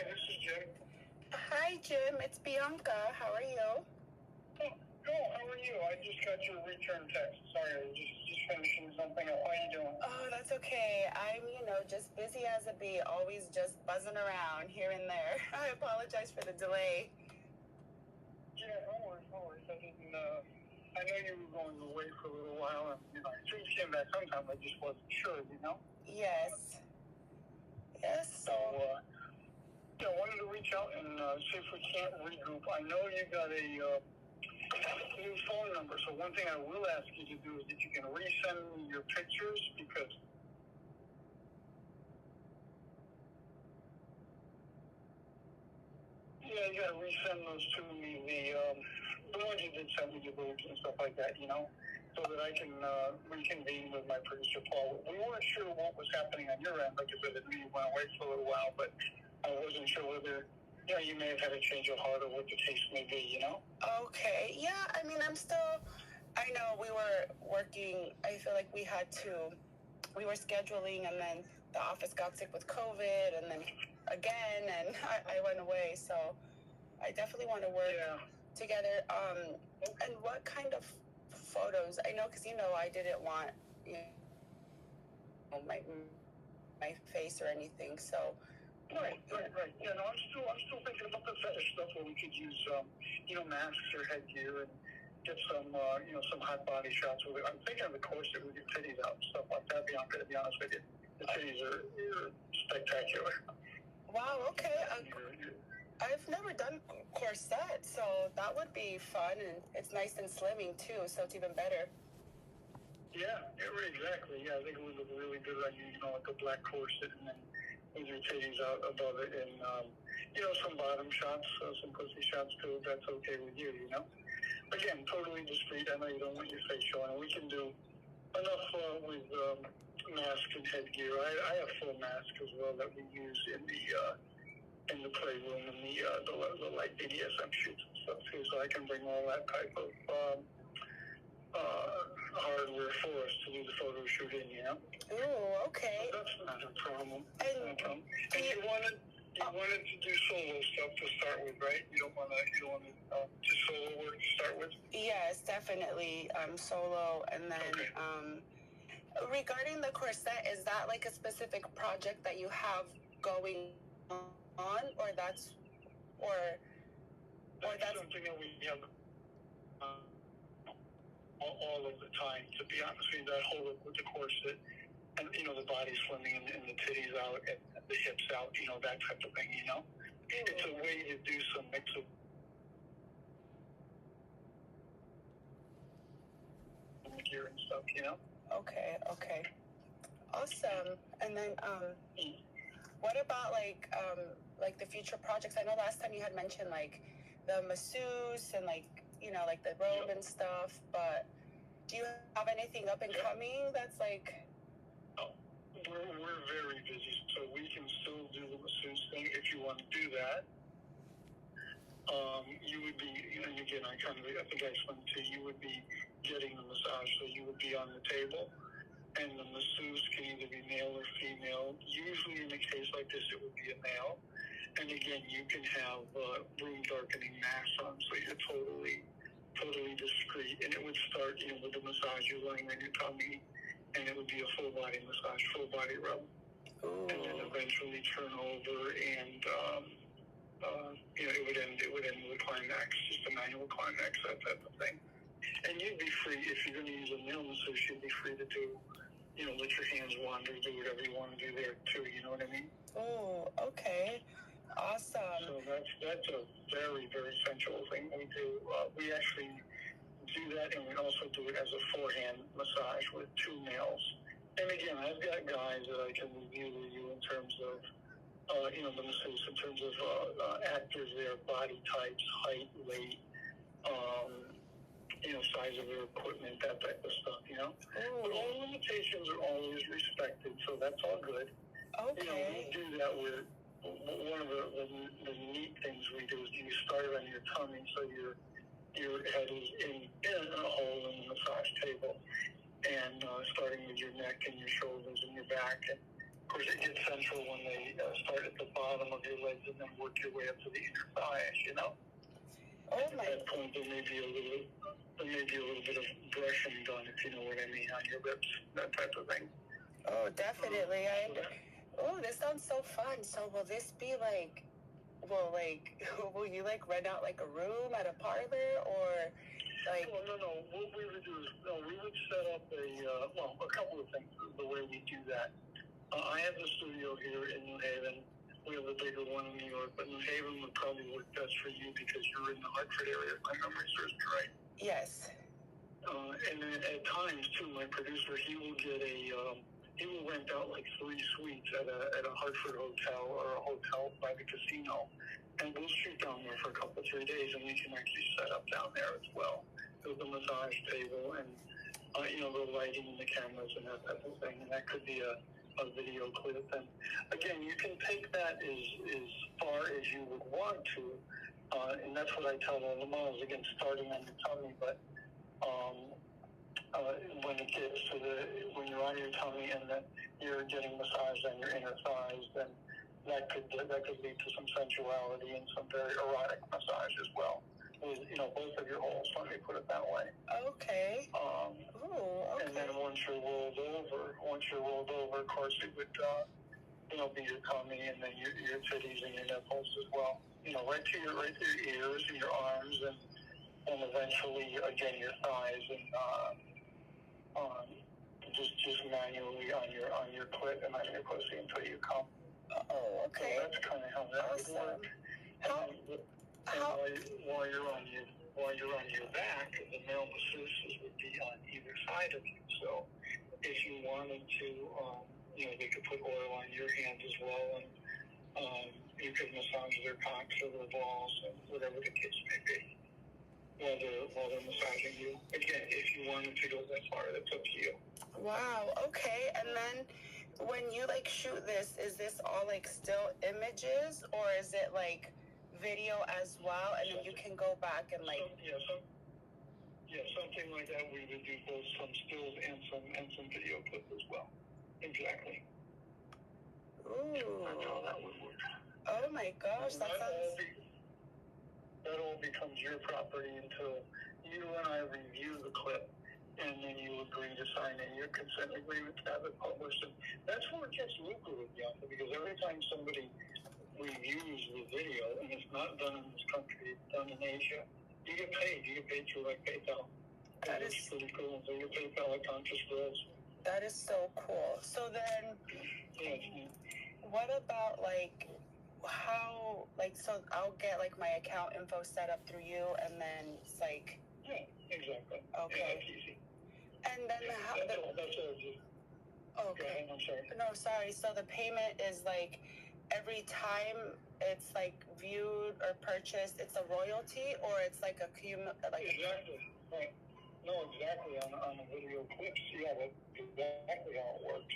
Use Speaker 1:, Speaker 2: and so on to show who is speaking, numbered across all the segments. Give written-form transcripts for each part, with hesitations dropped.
Speaker 1: Hi, this is Jim.
Speaker 2: Hi, Jim. It's Bianca. How are you?
Speaker 1: Oh, how are you? I just got your return text. Sorry, I was just finishing something up. How are you doing?
Speaker 2: Oh, that's okay. I'm, just busy as a bee, always just buzzing around here and there. I apologize for the delay.
Speaker 1: Yeah, no worries, no worries. I didn't, I know you were going away for a little while, and, I soon came back sometime. I just wasn't sure.
Speaker 2: Yes. Yes.
Speaker 1: So, I wanted to reach out and see if we can't regroup. I know you got a new phone number, so one thing I will ask you to do is that you can resend me your pictures, because yeah, you gotta resend those to me, the ones you did send me, your boobs and stuff like that, so that I can reconvene with my producer Paul. We weren't sure what was happening on your end, like I said, you went away for a little while, but I wasn't sure whether you may have had a change of heart or what the case may be,
Speaker 2: Okay. Yeah, I mean, I know we were working, I feel like we were scheduling, and then the office got sick with COVID, and then again, and I went away, so I definitely want to work together. And what kind of photos? I know, because I didn't want my face or anything. So
Speaker 1: Right. Yeah, no, I'm still thinking about the fetish stuff where we could use masks or headgear and get some some hot body shots with it. I'm thinking of the corset with your titties out and stuff like that. Bianca, to be honest with you, the titties are spectacular.
Speaker 2: Wow. Okay. I've never done corset, so that would be fun, and it's nice and slimming too, so it's even better.
Speaker 1: Yeah, exactly. Yeah, I think it would look really good on you, like a black corset, and then with your titties out above it, and some bottom shots, some pussy shots too, if that's okay with you, Again, totally discreet. I know you don't want your face showing, and we can do enough with mask and headgear. I have full mask as well that we use in the playroom and the like BDSM shoots and stuff too, so I can bring all that type of hardware for us to do the photo shoot in,
Speaker 2: Ooh, okay.
Speaker 1: So that's not a problem. And you wanted to do solo stuff to start with, right? You don't want to just solo work to start with?
Speaker 2: Yes, definitely. Solo, and then regarding the corset, is that like a specific project that you have going on, or that's
Speaker 1: something that we have all of the time, to be honest with you, that whole look with the corset and, the body slimming and the titties out and the hips out, that type of thing, It's a way to do some mix of gear and stuff,
Speaker 2: Okay. Awesome. And then, what about like the future projects? I know last time you had mentioned like the masseuse and like the robe and stuff, but do you have anything up and coming that's like?
Speaker 1: We're very busy, so we can still do the masseuse thing if you want to do that. You would be, and again, I think I explained to you, you would be getting the massage, so you would be on the table, and the masseuse can either be male or female. Usually in a case like this, it would be a male. And again, you can have room darkening masks on, so you're totally discreet. And it would start, with the massage you're laying on your tummy, and it would be a full body massage, full body rub.
Speaker 2: Ooh.
Speaker 1: And then eventually turn over, and it would end with a climax, just a manual climax, that type of thing. And you'd be free, if you're going to use a male masseuse, you'd be free to do, let your hands wander, do whatever you want to do there too, you know what I mean?
Speaker 2: Oh, okay. Awesome.
Speaker 1: So that's a very, very sensual thing we do. We actually do that, and we also do it as a forehand massage with two males. And again, I've got guys that I can review with you in terms of, the masseuse, in terms of actors, their body types, height, weight, size of their equipment, that type of stuff,
Speaker 2: Ooh.
Speaker 1: But all limitations are always respected, so that's all good.
Speaker 2: Okay.
Speaker 1: We do that with, one of the neat things we do is you start on your tummy, so your head is in a hole in the massage table, and starting with your neck and your shoulders and your back, and course, it gets central when they start at the bottom of your legs and then work your way up to the inner thighs, you know?
Speaker 2: Oh
Speaker 1: At
Speaker 2: my.
Speaker 1: that point, there may be a little bit of brushing done, if you know what I mean, on your lips, that type of thing.
Speaker 2: Oh, definitely. This sounds so fun. So will this be like, will you like rent out like a room at a parlor or like?
Speaker 1: Well, no. What we would do is, we would set up a couple of things, the way we do that. I have a studio here in New Haven. We have a bigger one in New York, but New Haven would probably work best for you because you're in the Hartford area, if my memory serves me right.
Speaker 2: Yes.
Speaker 1: And then at times, too, my producer, he will rent out like 3 suites at a Hartford hotel or a hotel by the casino. And we'll shoot down there for a couple, 3 days, and we can actually set up down there as well. There's a massage table and, the lighting and the cameras and that type of thing. And that could be a video clip. And again, you can take that as far as you would want to. And that's what I tell all the models, again, starting on the tummy, but when it gets to when you're on your tummy and then you're getting massaged on your inner thighs, then that could lead to some sensuality and some very erotic massage as well. With, both of your holes, let me put it that way.
Speaker 2: Okay. Okay.
Speaker 1: And then once you're rolled over, of course, it would, be your tummy and then your titties and your nipples as well. Right to your ears and your arms and eventually, again, your thighs and just manually on your clit and on your pussy until you come.
Speaker 2: Oh, okay.
Speaker 1: So that's kind of how that would work. While you're on your back, the male masseuses would be on either side of you. So if you wanted to, they could put oil on your hands as well, and you could massage their cocks or their balls, and whatever the case may be, while they're massaging you. Again, if you wanted to go that far, that's up to you.
Speaker 2: Wow. Okay. And then when you like shoot this, is this all like still images or is it like video as well? And then you can go back and like.
Speaker 1: Something like that. We would do both some stills and some video clip as well. Exactly.
Speaker 2: Ooh.
Speaker 1: That's how that would work.
Speaker 2: Oh my gosh, that
Speaker 1: all becomes your property until you and I review the clip, and then you agree to sign your consent agreement to have it published. And that's where it gets lucrative, Bianca, because every time somebody reviews the video, and it's not done in this country, it's done in Asia, you get paid. You get paid through like PayPal. That is pretty cool. So your PayPal account just grows.
Speaker 2: That is so cool. So then, what about like how, like, so I'll get like my account info set up through you, and then it's like.
Speaker 1: Yeah, exactly.
Speaker 2: Okay.
Speaker 1: Yeah, that's easy.
Speaker 2: And then
Speaker 1: that's all.
Speaker 2: Okay.
Speaker 1: Go ahead, I'm sorry.
Speaker 2: No, sorry. So the payment is like every time it's like viewed or purchased, it's a royalty, or it's like a
Speaker 1: Exactly. Right. No, exactly. On the video clips, that's exactly how it works.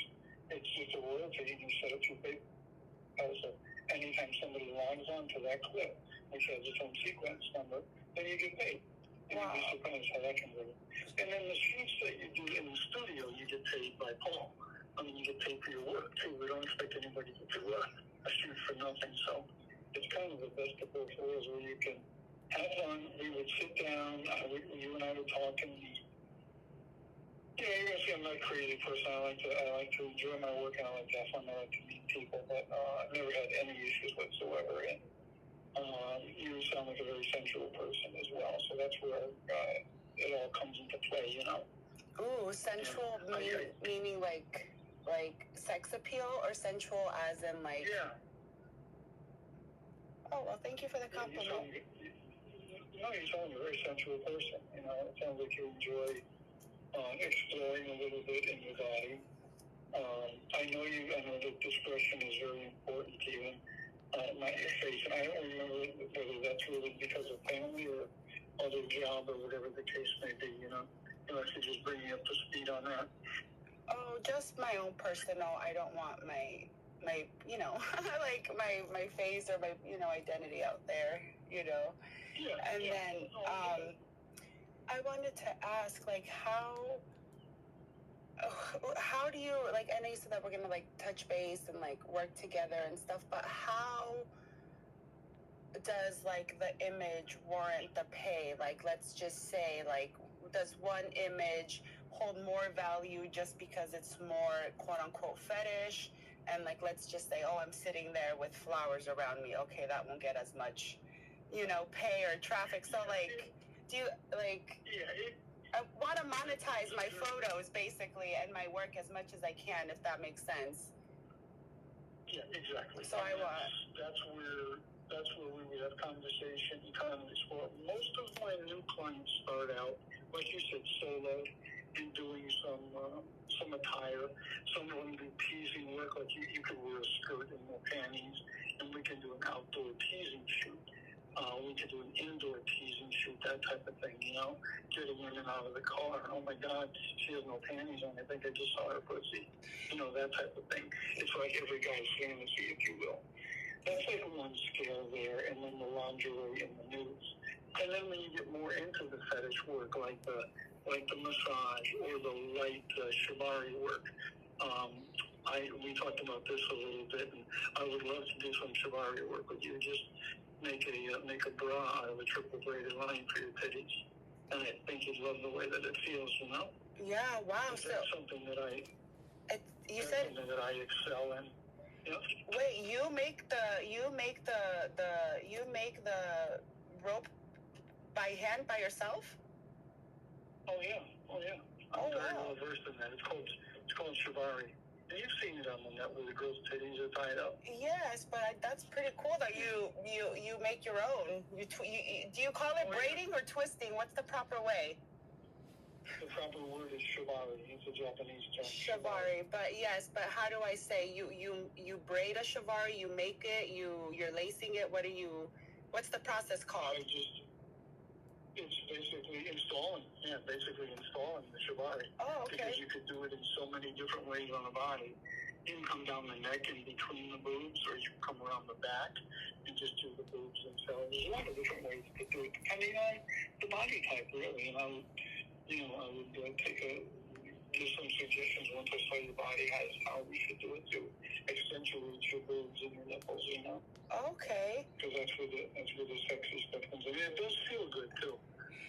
Speaker 1: It's just a royalty, and you set it through PayPal. So anytime somebody logs on to that clip, which has its own sequence number, then you get paid. And you'd be surprised how that can work. And then the shoots that you do in the studio, you get paid by Paul. I mean, you get paid for your work, too. We don't expect anybody to do a shoot for nothing. So it's kind of the best of both worlds where you can have fun. We would sit down. You and I would talk. And, you're going to see I'm not a creative person. I like to enjoy my work, and I like to have fun. I like to meet people. But I've never had any issues whatsoever. And you sound like a very sensual person as well. So that's where it all comes into play,
Speaker 2: Ooh, sensual meaning like sex appeal, or sensual as in like.
Speaker 1: Yeah.
Speaker 2: Oh, well, thank you for the compliment.
Speaker 1: You sound a very sensual person. It sounds like you enjoy exploring a little bit in your body. I know that discretion is very important to you, not your face. And I don't remember whether that's really because of family or other job or whatever the case may be, You'll have to just bring me up to speed on that.
Speaker 2: Oh, just my own personal. I don't want my like my face or my, identity out there,
Speaker 1: Yeah.
Speaker 2: And then I wanted to ask, like, how How do you, like, I know you said that we're gonna like touch base and like work together and stuff, but how does like the image warrant the pay? Like, let's just say, like, does one image hold more value just because it's more quote unquote fetish? And like, let's just say, oh, I'm sitting there with flowers around me. Okay, that won't get as much, pay or traffic. So like, do you like?
Speaker 1: Yeah,
Speaker 2: I want to monetize my photos basically and my work as much as I can, if that makes sense.
Speaker 1: yeah, exactly.
Speaker 2: So I want.
Speaker 1: That's where we would have conversation, economies. Well, most of my new clients start out, like you said, solo, and doing some attire. Some of them do teasing work, like you could wear a skirt and no panties, and we can do an outdoor teasing shoot. We could do an indoor teasing shoot, that type of thing, getting in and out of the car. Oh my God, she has no panties on. I think I just saw her pussy. That type of thing. It's like every guy's fantasy, if you will. That's like one scale there, and then the lingerie and the nudes. And then when you get more into the fetish work, like the massage or the light shibari work, we talked about this a little bit, and I would love to do some shibari work with you. Just make a bra out of a triple braided line for your titties, and I think you'd love the way that it feels.
Speaker 2: Yeah. Wow.
Speaker 1: That's something that I excel in. Yep.
Speaker 2: Wait, you make the rope by hand by yourself?
Speaker 1: Oh yeah. I'm very well versed in that. It's called shibari. And you've seen it on the net where the girls' titties are tied up.
Speaker 2: Yes, but that's pretty cool that you make your own. Do you call it braiding or twisting? What's the proper way?
Speaker 1: The proper word is shibari. It's a Japanese term.
Speaker 2: Shibari, but how do I say you braid a shibari? You make it. You're lacing it. What's the process called?
Speaker 1: It's basically installing. Yeah, basically installing the shibari.
Speaker 2: Oh, okay.
Speaker 1: Because you could do it in so many different ways on the body. You can come down the neck and between the boobs, or you can come around the back and just do the boobs themselves. There's a lot of different ways to do it, depending on the body type, really. And I would give some suggestions once I saw your body how we should do it to accentuate your boobs and your nipples,
Speaker 2: Okay.
Speaker 1: Because that's where the sexy stuff comes in. And it does feel good too.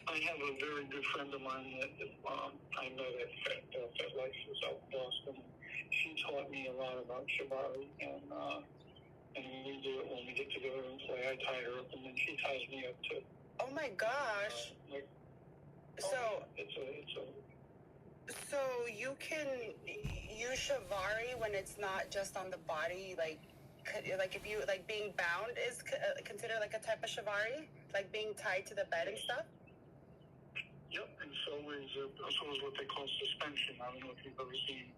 Speaker 1: I have a very good friend of mine that I met at Fat Life out in Boston. She taught me a lot about shibari, and we do it when we get together and play. I tie her up, and then she ties me up too.
Speaker 2: Oh my gosh! So you can use shibari when it's not just on the body, like if you like being bound is considered like a type of shibari, like being tied to the bed and stuff.
Speaker 1: Yep, and so is what they call suspension. I don't know if you've ever seen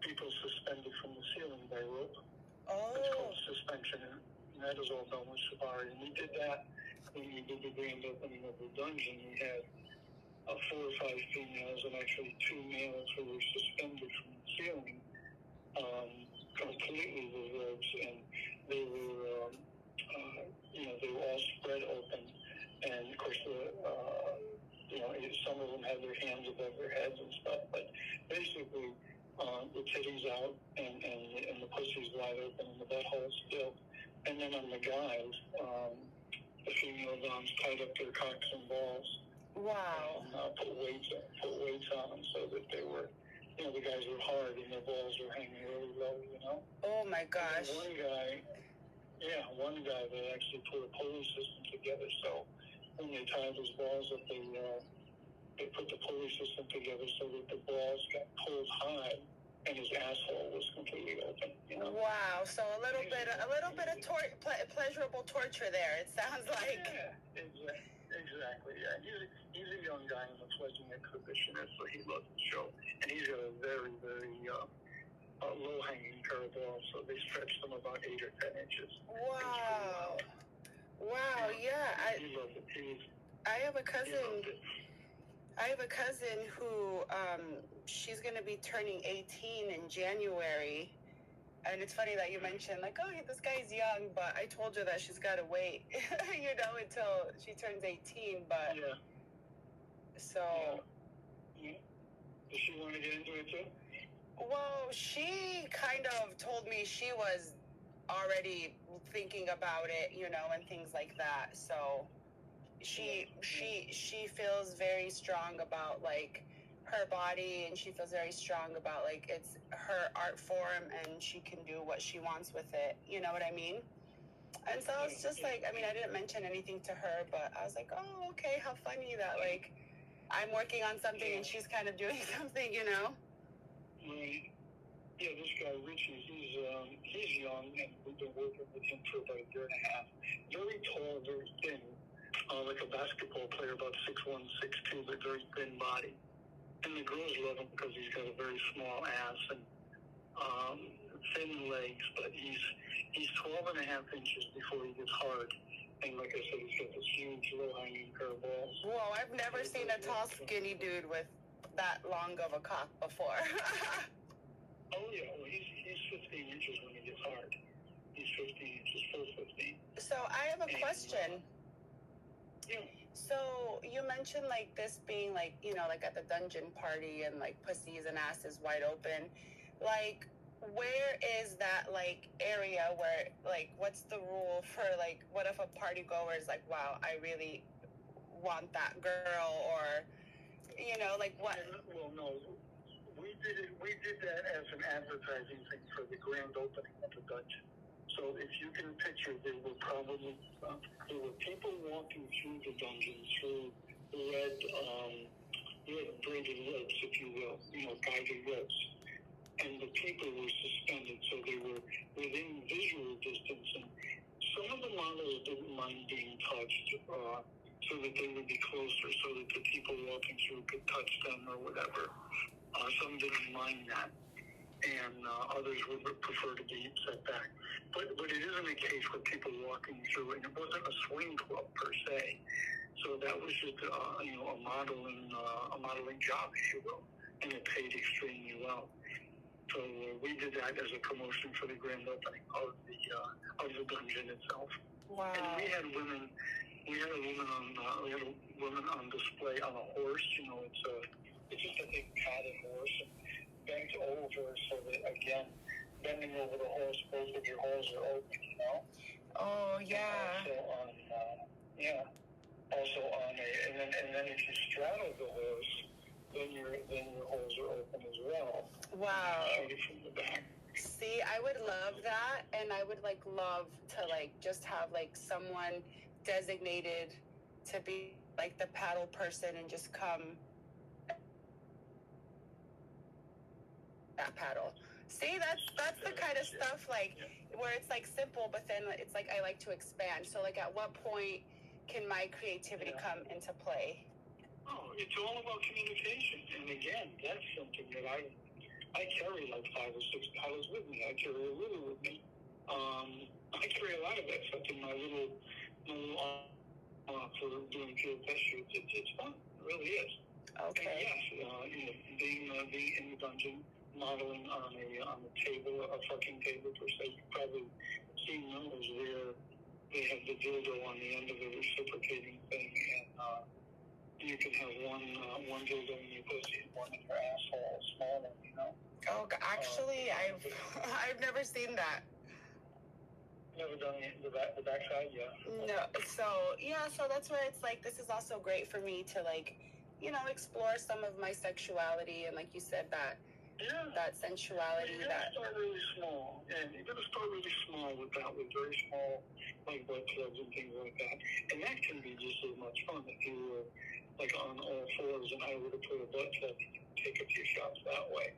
Speaker 1: people suspended from the ceiling by rope.
Speaker 2: Oh.
Speaker 1: It's called suspension, and that is all done with shibari. And we did that when we did the grand opening of the dungeon. We had 4 or 5 females and actually 2 males who were suspended from the ceiling, completely with ropes, and they were, they were all spread open, and of course some of them had their hands above their heads and stuff, but basically the titties out and the pussy's wide open and the butthole still, and then on the guys, the female doms tied up their cocks and balls.
Speaker 2: Wow.
Speaker 1: And put weights on them so that they were, the guys were hard and their balls were hanging really low,
Speaker 2: Oh my gosh.
Speaker 1: And one guy, they actually put a pulley system together, so when they tied his balls up, they put the pulley system together so that the balls got pulled high and his asshole was completely open.
Speaker 2: Wow. So a little bit of pleasurable torture there. It sounds like.
Speaker 1: Yeah, exactly. Yeah, he's a young guy in the fledgling exhibitionist, so he loves the show, and he's got a very, very low-hanging pair of balls, so they stretch them about 8 or 10 inches.
Speaker 2: Wow. Wow. Yeah.
Speaker 1: He loved it.
Speaker 2: I have a cousin who she's going to be turning 18 in January. And it's funny that you mentioned, like, oh, this guy's young, but I told her that she's got to wait, until she turns 18. But
Speaker 1: yeah.
Speaker 2: So.
Speaker 1: Yeah. Does she want to get into it too?
Speaker 2: Well, she kind of told me she was already thinking about it, you know, and things like that. So she feels very strong about like her body, and she feels very strong about like it's her art form, and she can do what she wants with it. You know what I mean? And so I was just like, I mean, I didn't mention anything to her, but I was like, oh, okay, how funny that like I'm working on something and she's kind of doing something, you know?
Speaker 1: Right. Yeah, this guy Richie, he's young, and we've been working with him for about a year and a half. Very tall, very thin, like a basketball player, about 6'1", 6'2", but very thin body. And the girls love him because he's got a very small ass and thin legs, but he's 12 and a half inches before he gets hard. And like I said, he's got this huge low-hanging pair of balls.
Speaker 2: Whoa, I've never seen a tall, skinny dude with that long of a cock before.
Speaker 1: Oh, yeah. Well, he's 15 inches when he gets hard. He's 15 inches, full 15.
Speaker 2: So I have a question.
Speaker 1: Yeah.
Speaker 2: So you mentioned like this being like, you know, like at the dungeon party and like pussies and asses wide open. Like, where is that like area where like what's the rule for like what if a party goer is like, wow, I really want that girl, or you know, like what?
Speaker 1: Well, no. We did that as an advertising thing for the grand opening of the dungeon. So if you can picture, there were people walking through the dungeon through red braided ropes, if you will, guided ropes. And the people were suspended, so they were within visual distance. And some of the models didn't mind being touched, so that they would be closer, so that the people walking through could touch them or whatever. Some didn't mind that, and others would prefer to be set back. But it isn't a case where people walking through, and it wasn't a swing club per se. So that was just a modeling job, if you will, and it paid extremely well. So we did that as a promotion for the grand opening of the dungeon itself.
Speaker 2: Wow.
Speaker 1: And we had a woman on display on a horse. It's just a big padded horse, and bent over so that, again, bending over the horse, both of your holes are open.
Speaker 2: Oh yeah.
Speaker 1: And then if you straddle the horse, then your holes are open as well.
Speaker 2: Wow.
Speaker 1: Shoot it from the back.
Speaker 2: See, I would love that, and I would like love to like just have like someone designated to be like the paddle person and just come that paddle. See, that's the kind of stuff like where it's like simple, but then it's like I like to expand. So like, at what point can my creativity come into play?
Speaker 1: Oh, it's all about communication, and again, that's something that I carry like 5 or 6 paddles with me. I carry a ruler with me. I carry a lot of that stuff in my little for doing field test shoots. It's fun. It really is.
Speaker 2: Okay.
Speaker 1: And yes, being in the dungeon, modeling on a table, a fucking table per se. You've probably seen those where they have the dildo on the end of the reciprocating thing, and you can have one dildo in your pussy and one in your asshole, a small one,
Speaker 2: Oh, actually, I've never seen that.
Speaker 1: Never done the backside, yeah.
Speaker 2: No, so that's where it's like this is also great for me to like, explore some of my sexuality, and like you said, that sensuality.
Speaker 1: You gotta start really small, and you gotta start really small with very small, like butt plugs and things like that. And that can be just as much fun if you were like on all fours and I were to put a butt plug and take a few shots that way.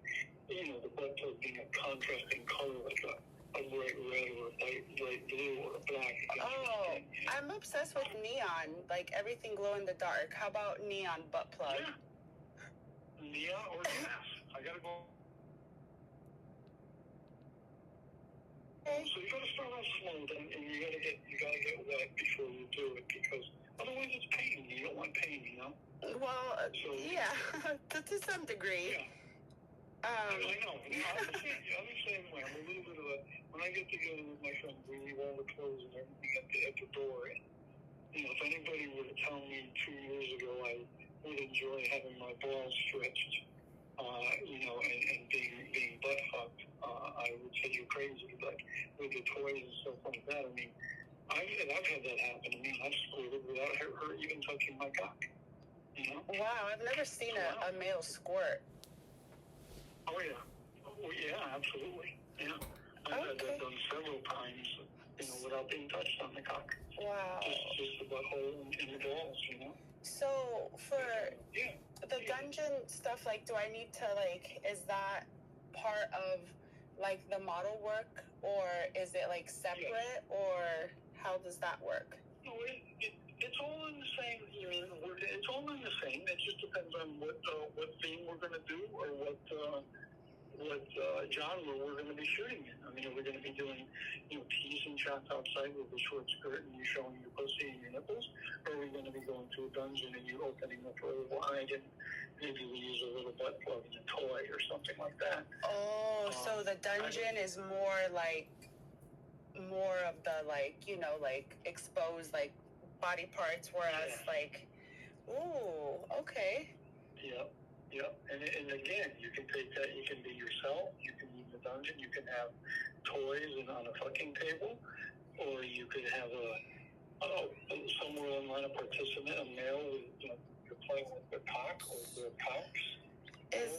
Speaker 1: The butt plug being a contrasting color, like a bright red or a bright blue or a black.
Speaker 2: Oh, I'm obsessed with neon, like everything glow in the dark. How about neon butt plug?
Speaker 1: Yeah. Neon or gas. I gotta go.
Speaker 2: Okay.
Speaker 1: So you gotta start off slow, and you gotta get wet before you do it, because otherwise it's pain. You don't want pain,
Speaker 2: Well, yeah, to some degree.
Speaker 1: Yeah. I know. I'm the same way. I'm a little bit of when I get together with my friends, we leave all the clothes and everything at the door. And, if anybody were to tell me 2 years ago I would enjoy having my balls stretched, and being butt fucked. I would say you're crazy, but with the toys and stuff like that. I mean, I've had that happen to me. I've squirted without her even touching my cock. You know?
Speaker 2: Wow, I've never seen a male squirt.
Speaker 1: Oh yeah, absolutely. Yeah, I've done several times. Without being touched on the cock.
Speaker 2: Wow.
Speaker 1: Just the butthole and the balls.
Speaker 2: So for the dungeon stuff, like, do I need to is that part of the model work, or is it separate, or how does that work?
Speaker 1: No, it's all in the same. It's all in the same. It just depends on what theme we're going to do, or what genre we're going to be shooting in. I mean, are we going to be doing, teasing shots outside with a short skirt and you showing your pussy and your nipples? Or are we going to be going to a dungeon and you opening up really wide and maybe we use a little butt plug and a toy or something like that?
Speaker 2: Oh, so the dungeon is more of the, exposed, body parts, whereas, ooh, okay.
Speaker 1: Yep. And again, you can take that, you can be yourself, you can use the dungeon, you can have toys and on a fucking table, or you could have somewhere online a participant, a male with, you're playing with their cock or their cocks.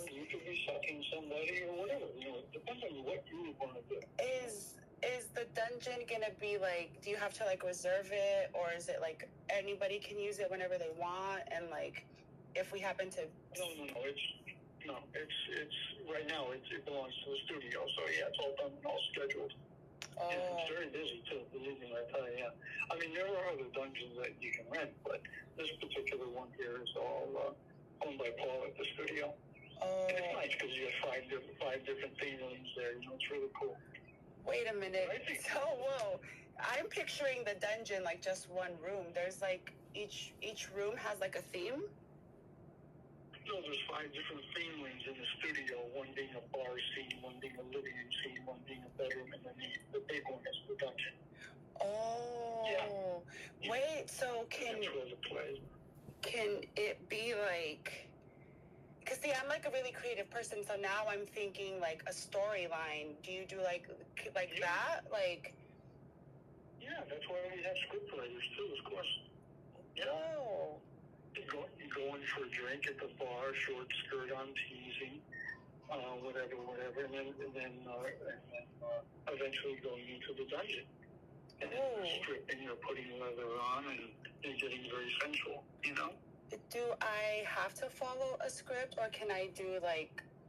Speaker 1: You could be sucking somebody or whatever, it depends on what you want to do. Is
Speaker 2: the dungeon gonna be do you have to reserve it, or is it anybody can use it whenever they want, and if we happen to...
Speaker 1: No, it's right now it belongs to the studio, so yeah, it's all done and all scheduled.
Speaker 2: Oh.
Speaker 1: And it's very busy too, believe me, I tell you, yeah. I mean, there are other dungeons that you can rent, but this particular one here is all owned by Paul at the studio.
Speaker 2: Oh.
Speaker 1: And it's nice because you have five different theme rooms there, it's really cool.
Speaker 2: Wait a minute. So, whoa. I'm picturing the dungeon just one room. There's each room has a theme?
Speaker 1: No, there's 5 different theme rooms in the studio, one being a bar scene, one being a living room scene, one being a bedroom, and then the big one is the dungeon.
Speaker 2: Oh. Yeah. Wait, so can it be because see, I'm a really creative person, so now I'm thinking a storyline. Do you do that?
Speaker 1: Yeah, that's why we have script writers too, of course. Yeah.
Speaker 2: Oh.
Speaker 1: You go in for a drink at the bar, short skirt on, teasing, whatever, and then eventually going into the dungeon. And stripping, putting leather on, and getting very sensual,
Speaker 2: Do I have to follow a script, or can I do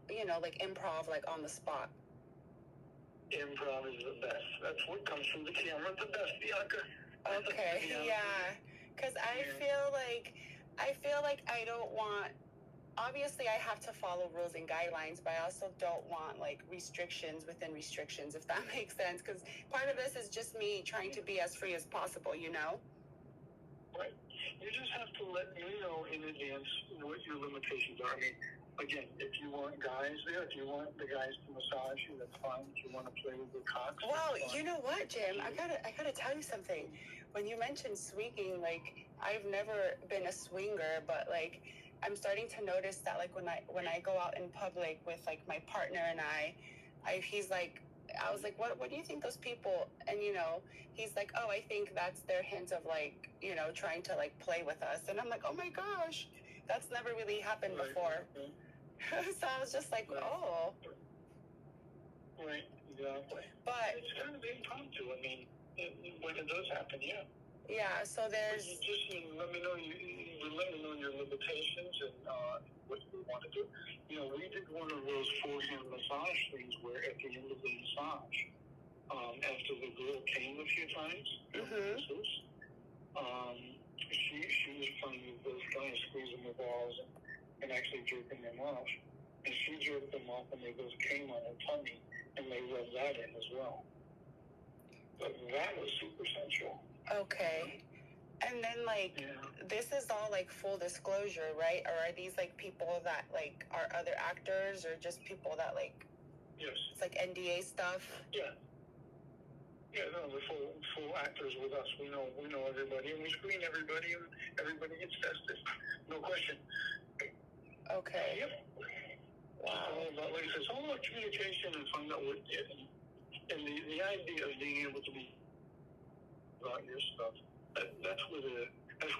Speaker 2: improv on the spot?
Speaker 1: Improv is the best. That's what comes from the camera the best, Bianca.
Speaker 2: Okay, yeah. Because I feel like I don't want... Obviously, I have to follow rules and guidelines, but I also don't want restrictions within restrictions, if that makes sense. Because part of this is just me trying to be as free as possible,
Speaker 1: Right. You just have to let me know in advance what your limitations are. I mean, again, if you want guys there, if you want the guys to massage you, that's fine. If you want to play with the cocks,
Speaker 2: well, you know what, Jim? I gotta tell you something. When you mentioned swinging, I've never been a swinger, but I'm starting to notice that when I go out in public with my partner and he's I was what do you think those people, and he's oh, I think that's their hint of trying to play with us, and I'm oh my gosh, that's never really happened before. So I was just oh.
Speaker 1: Right, exactly.
Speaker 2: But
Speaker 1: it's kind of impromptu. I mean, when it does happen, yeah.
Speaker 2: Yeah, so there's...
Speaker 1: You just let me know your limitations and what you want to do. We did one of those forehand massage things where at the end of the massage, after the girl came a few times, she was playing with those guys, squeezing their balls and actually jerking them off. And she jerked them off and they both came on her tummy and they rubbed that in as well. But that was super sensual.
Speaker 2: Okay. And then, this is all, full disclosure, right? Or are these, people that, are other actors, or just people that,
Speaker 1: Yes.
Speaker 2: It's, NDA stuff?
Speaker 1: Yeah. Yeah, no, the full actors with us. We know everybody, and we screen everybody, and everybody gets tested. No question.
Speaker 2: Okay.
Speaker 1: Yep.
Speaker 2: Wow.
Speaker 1: It's all about, like I said, it's all about communication and find out what, and the idea of being able to be about your stuff, that's what it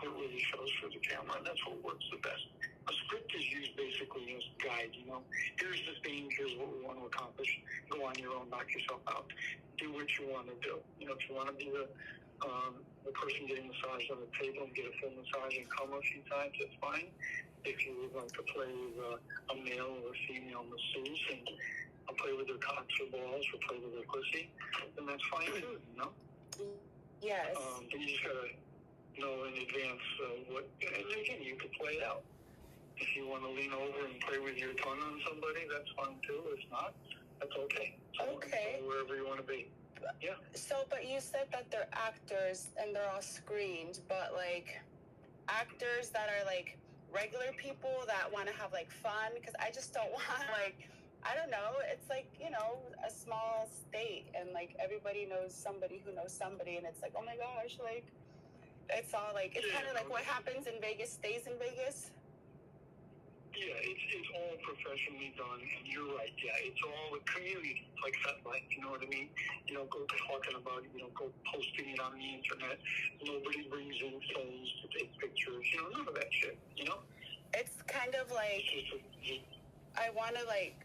Speaker 1: really shows for the camera, and that's what works the best. A script is used basically as a guide, here's the theme, here's what we want to accomplish, go on your own, knock yourself out, do what you want to do. If you want to be the person getting massaged on the table and get a full massage and come a few times, that's fine. If you would like to play with a male or a female masseuse and play with their cocks or balls or play with their pussy, then that's fine too,
Speaker 2: Yes.
Speaker 1: But you just gotta know in advance what, and again, you can play it out. If you want to lean over and play with your tongue on somebody, that's fine too. If not, that's okay.
Speaker 2: Okay.
Speaker 1: So wherever you want to be. Yeah.
Speaker 2: So, but you said that they're actors and they're all screened, but like actors that are like regular people that want to have like fun, because I just don't want like, I don't know, it's like, a small state and like everybody knows somebody who knows somebody, and it's like, oh my gosh, like it's all like, it's kind of like what happens in Vegas stays in Vegas.
Speaker 1: Yeah, it's all professionally done, and you're right. Yeah, it's all a community, like FetLife. You know what I mean? You don't go talking about it. You don't go posting it on the internet. Nobody brings in phones to take pictures. None of that shit.
Speaker 2: It's kind of like I want to like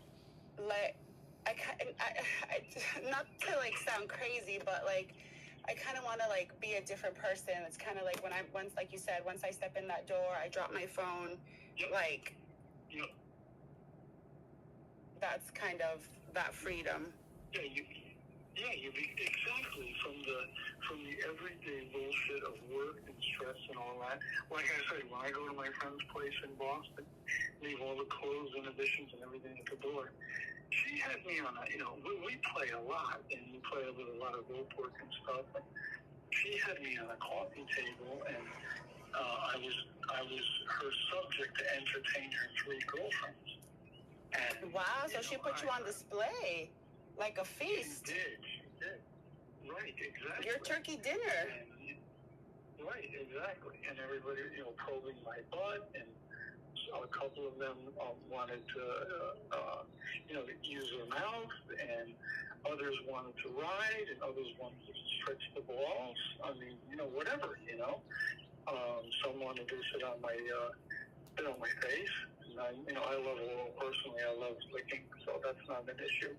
Speaker 2: not to like sound crazy, but like I kind of want to like be a different person. It's kind of like once like you said, once I step in that door, I drop my phone.
Speaker 1: Yep.
Speaker 2: Like.
Speaker 1: Yep.
Speaker 2: That's kind of that freedom.
Speaker 1: Yeah, you be exactly from the everyday bullshit of work and stress and all that. Like I said, when I go to my friend's place in Boston, leave all the clothes, inhibitions, and everything at the door. She had me on we play a lot, and we play with a lot of rope work and stuff. And she had me on a coffee table, and I was her subject to entertain her 3 girlfriends. And,
Speaker 2: wow, so she put you on display, like a feast.
Speaker 1: She did. Right, exactly.
Speaker 2: Your turkey dinner.
Speaker 1: Right, exactly. And everybody, probing my butt, and a couple of them wanted to, use their mouth, and others wanted to ride, and others wanted to stretch the balls. I mean, whatever, Some wanted to sit on my face. And I love oral personally. I love licking, so that's not an issue.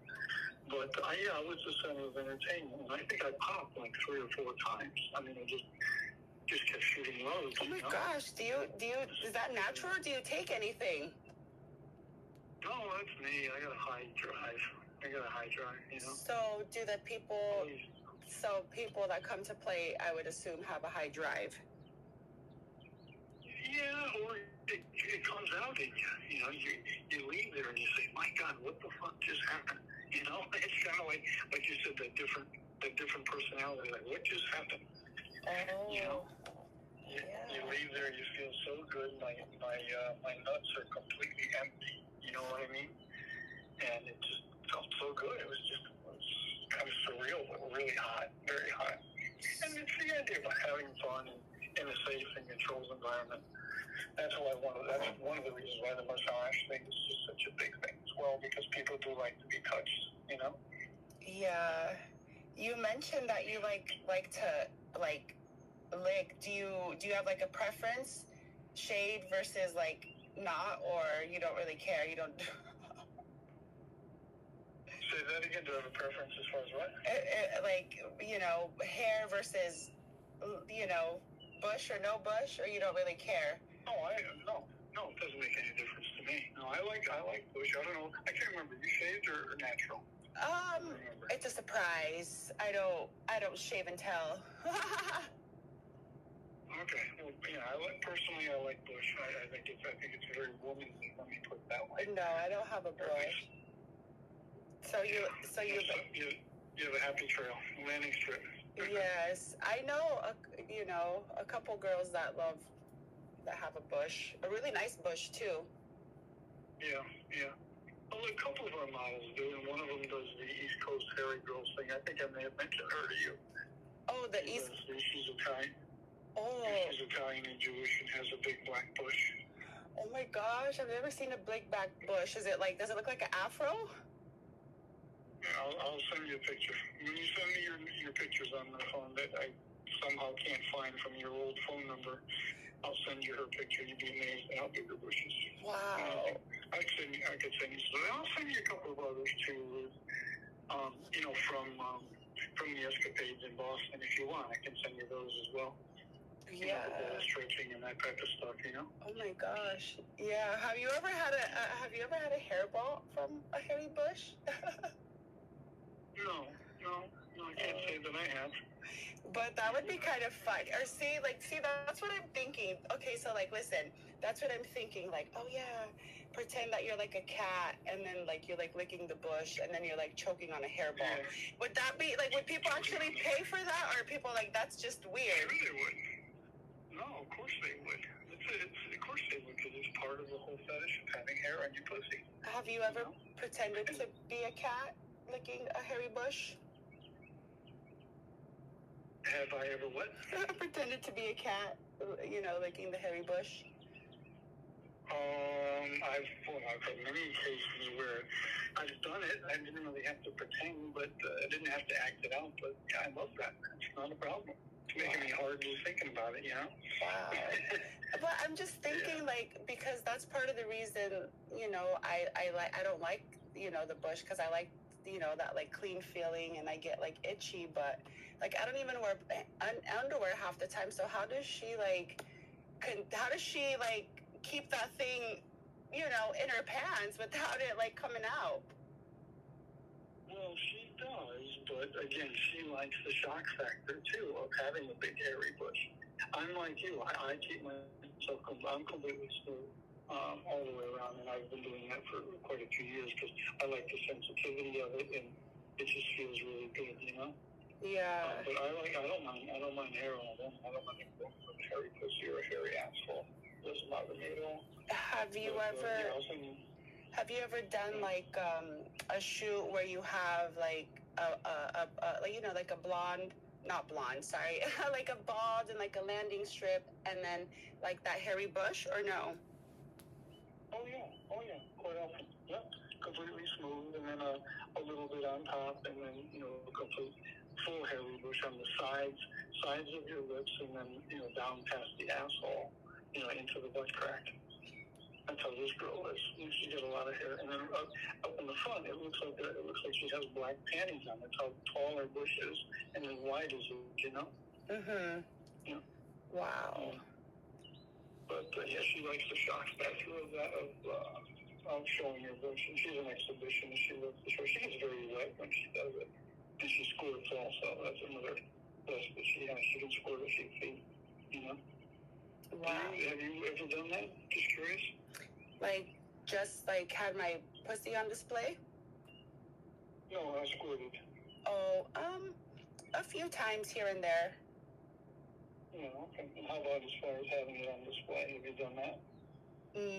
Speaker 1: But I was the center of entertainment, and I think I popped like 3 or 4 times. I mean, I just kept shooting loads.
Speaker 2: Oh my gosh! Do you? Is that natural, or do you take anything?
Speaker 1: No, that's me. I got a high drive.
Speaker 2: So do the people? So people that come to play, I would assume, have a high drive.
Speaker 1: Yeah, or it comes out in you. You leave there and you say, "My God, what the fuck just happened?" It's kind of like you said, that different personality. Like, what just happened?
Speaker 2: Oh.
Speaker 1: You leave there, you feel so good. My nuts are completely empty. You know what I mean? And it just felt so good. It was kind of surreal, but really hot, very hot. And it's the idea about having fun in a safe and controlled environment. That's one of the reasons why the massage thing is just such a big thing as well, because people do like to be touched,
Speaker 2: Yeah. You mentioned that you like to like lick. Do you have like a preference, shade versus like not, or you don't really care? You don't.
Speaker 1: Say that again. Do I have a preference as far as what?
Speaker 2: Like hair versus bush or no bush, or you don't really care?
Speaker 1: No, it doesn't make any difference to me. No, I like bush. I don't know. I can't remember. You shaved or natural?
Speaker 2: It's a surprise. I don't shave and tell.
Speaker 1: Okay. Well, yeah, I like bush. I think it's very womanly. Let me put it that way.
Speaker 2: No, I don't have a bush. So you
Speaker 1: have a happy trail, landing strip.
Speaker 2: Yes, I know. A couple girls that have a bush, a really nice bush too.
Speaker 1: Yeah. Well, a couple of our models do, and one of them does the East Coast hairy girls thing. I think I may have mentioned her to you.
Speaker 2: Oh, the East.
Speaker 1: She's Italian.
Speaker 2: Oh.
Speaker 1: She's Italian and Jewish and has a big black bush.
Speaker 2: Oh my gosh, I've never seen a big back bush. Does it look like an afro?
Speaker 1: Yeah, I'll send you a picture. When you send me your pictures on my phone that I somehow can't find from your old phone number, I'll send you her picture. You'd be amazed at how big her bush is.
Speaker 2: Wow.
Speaker 1: I could send you some. I'll send you a couple of others too. From the escapades in Boston, if you want, I can send you those as well.
Speaker 2: Yeah.
Speaker 1: The ball stretching and that type of stuff.
Speaker 2: Oh my gosh. Yeah. Have you ever had a hairball from a hairy bush?
Speaker 1: No, I can't say that I have.
Speaker 2: But that would be kind of fun. Or see, that's what I'm thinking. Okay, so listen, that's what I'm thinking. Oh yeah, pretend that you're like a cat, and then you're licking the bush, and then you're choking on a hairball. Yeah. Would that be would people actually pay for that, or are people that's just weird?
Speaker 1: Sure they would. No, of course they would. Of course they would, because it's part of the whole fetish of having hair on your pussy.
Speaker 2: Have you ever pretended to be a cat licking a hairy bush?
Speaker 1: Have I ever what?
Speaker 2: Pretended to be a cat, licking the hairy bush?
Speaker 1: I've had many cases where I've done it. I didn't really have to pretend, but I didn't have to act it out. But yeah, I love that. It's not a problem. It's making me hard just thinking about it,
Speaker 2: Wow. But I'm just thinking, because that's part of the reason, I don't like, the bush, because I like, that clean feeling, and I get itchy, but I don't even wear underwear half the time. So how does she keep that thing, in her pants without it coming out?
Speaker 1: Well, she does, but again, she likes the shock factor too of having a big hairy bush. I'm like you. I keep myself. I'm completely smooth all the way around, and I've been doing that for quite a few years because I like the sensitivity of it, and it just feels really good,
Speaker 2: Yeah.
Speaker 1: But I don't mind hair on a woman. I don't mind a woman with a hairy pussy or a hairy asshole. It doesn't bother me at all.
Speaker 2: Have you ever done a shoot where you have a blonde, not blonde, sorry, like a bald and a landing strip, and then that hairy bush, or no?
Speaker 1: Oh yeah, quite often. Yeah, completely smooth, and then a little bit on top, and then complete full hairy bush on the sides of your lips, and then down past the asshole, into the butt crack. That's how this girl is. She's got a lot of hair, and then up in the front, it looks like she has black panties on. That's how tall her bush is, and as wide as it,
Speaker 2: Mhm.
Speaker 1: Yeah.
Speaker 2: Wow.
Speaker 1: But yeah, she likes the shock factor of that of showing her bush, and she's an exhibitionist. She loves the show. She gets very wet when she does it, and she squirts also. That's another plus that she has. She can squirt a few feet,
Speaker 2: Wow.
Speaker 1: Have you ever done that? Just curious.
Speaker 2: Just had my pussy on display?
Speaker 1: No, I squirted.
Speaker 2: Oh, a few times here and there.
Speaker 1: Yeah, okay. And how about as far as having it on display? Have you done that?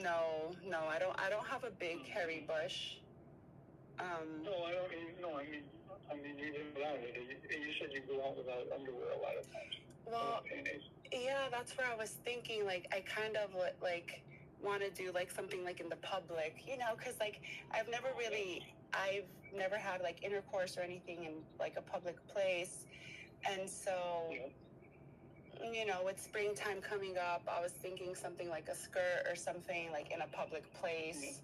Speaker 2: No, I don't have a big hairy bush.
Speaker 1: No, I don't. No, I mean, even without it, you said you go out without underwear a lot of times.
Speaker 2: Well, yeah, that's where I was thinking. I kind of want to do something in the public, because I've never had intercourse or anything in a public place, and so. Yeah. With springtime coming up, I was thinking something like a skirt or something in a public place.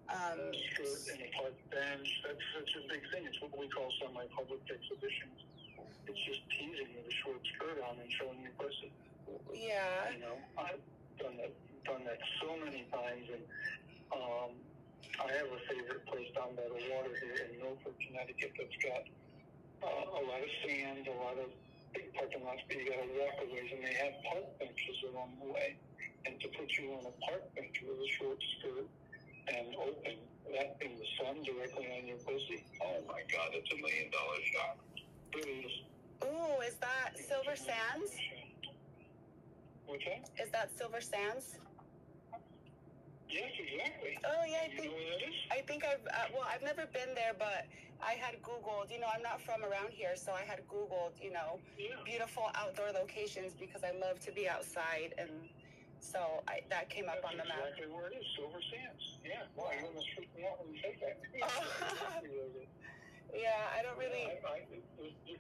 Speaker 1: Skirt in a park bench, that's such a big thing. It's what we call semi-public exhibitions. It's just teasing with a short skirt on and showing your pussy.
Speaker 2: Yeah.
Speaker 1: I've done that so many times, and I have a favorite place down by the water here in Milford, Connecticut, that's got a lot of sand, a lot of big parking lots, but you got to walk a ways, and they have park benches along the way. And to put you on a park bench with a short skirt and open, that in the sun directly on your pussy, oh my God, it's $1 million shot. Really is.
Speaker 2: Ooh, is that Silver Sands?
Speaker 1: What's that?
Speaker 2: Is that Silver Sands?
Speaker 1: Yes, exactly.
Speaker 2: Oh yeah, I think I've never been there, but I had Googled, I'm not from around here, so I had Googled, beautiful outdoor locations because I love to be outside and So that came up
Speaker 1: That's
Speaker 2: on the map.
Speaker 1: exactly where it is, Silver Sands. Yeah, well, you almost freaked me out when you said that.
Speaker 2: Yeah, I don't really...
Speaker 1: There's a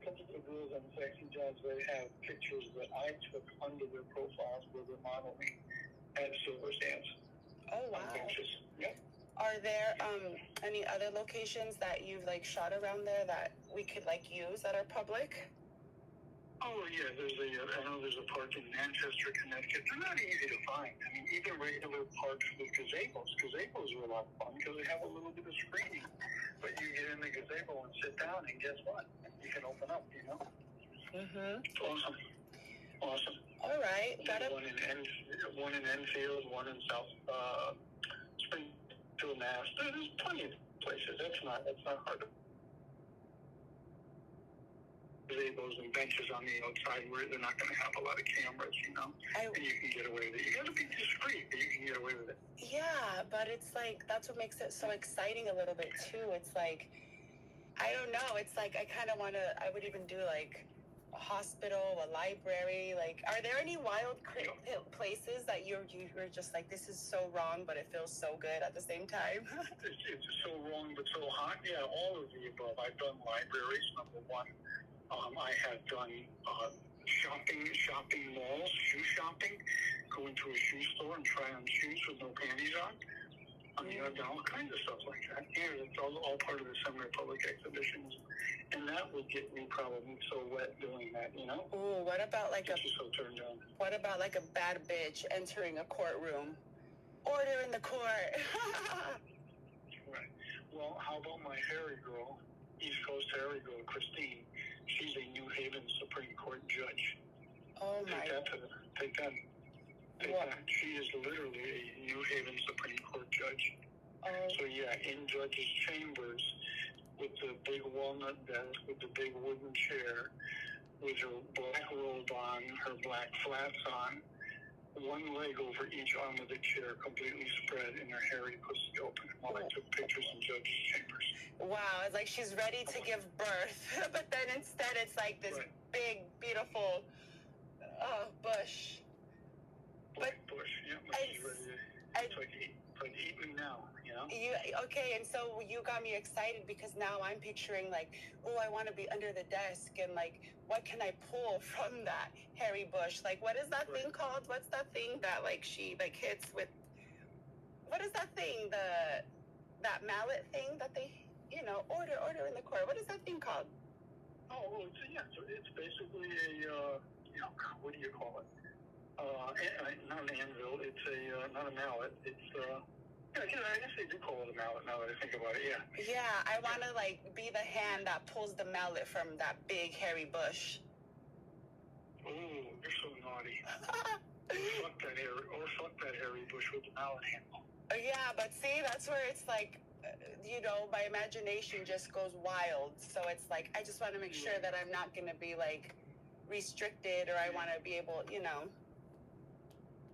Speaker 1: couple of girls on Sexy Jobs that have pictures that I took under their profiles where they're modeling at Silver Sands.
Speaker 2: Oh, wow.
Speaker 1: On benches. Yep.
Speaker 2: Are there any other locations that you've like shot around there that we could like use that are public?
Speaker 1: Oh yeah, I know there's a park in Manchester, Connecticut. They're not easy to find. I mean, even regular parks with gazebos. Gazebos are a lot of fun because they have a little bit of screening. But you get in the gazebo and sit down, and guess what? You can open up.
Speaker 2: Mm-hmm.
Speaker 1: Awesome.
Speaker 2: All right.
Speaker 1: One in Enfield, one in South Springfield, Mass. There's plenty of places. That's not hard. Gazebos and benches on the outside where they're not going to have a lot of cameras, and you can get away with it. You got to be discreet, but you can get away with it.
Speaker 2: Yeah, but it's like, that's what makes it so exciting a little bit too. It's like, I don't know. It's like, I would even do like a hospital, a library. Like, are there any wild places that you're just like, this is so wrong, but it feels so good at the same time?
Speaker 1: It's so wrong, but so hot. Yeah, all of the above. I've done libraries, number one. I have done shopping malls, shoe shopping, go into a shoe store and try on shoes with no panties on. I've done all kinds of stuff like that. Yeah, it's all part of the semi-public exhibitions. And that would get me probably so wet doing that,
Speaker 2: Ooh, what about like
Speaker 1: so turned on.
Speaker 2: What about like a bad bitch entering a courtroom? Order in the court.
Speaker 1: Right. Well, how about my hairy girl, East Coast hairy girl, Christine? She's a New Haven Supreme Court judge.
Speaker 2: Oh my.
Speaker 1: Take that. She is literally a New Haven Supreme Court judge.
Speaker 2: Oh.
Speaker 1: So yeah, in judges' chambers, with the big walnut desk, with the big wooden chair, with her black robe on, her black flats on, one leg over each arm of the chair, completely spread, and her hairy pussy open, while I took pictures in judges' chambers.
Speaker 2: Wow, it's like she's ready to give birth, but then instead it's like this big, beautiful bush.
Speaker 1: Black bush, yeah. She's ready to, it's like eat me now,
Speaker 2: Okay, and so you got me excited because now I'm picturing like, oh, I want to be under the desk and like, what can I pull from that hairy bush? Like, what is that thing called? What's that thing that like she like hits with? What is that thing? That mallet thing that they, order in the court. What is that thing called?
Speaker 1: Oh, it's basically a what do you call it? Not an anvil. It's not a mallet. It's I guess they do call it a mallet now that I think about it. Yeah.
Speaker 2: Yeah, I want to like be the hand that pulls the mallet from that big hairy bush.
Speaker 1: Ooh, you're so naughty. Fuck that hairy bush with the mallet handle.
Speaker 2: Yeah, but see, that's where it's like, my imagination just goes wild. So it's like, I just want to make sure that I'm not going to be like restricted, or I want to be able,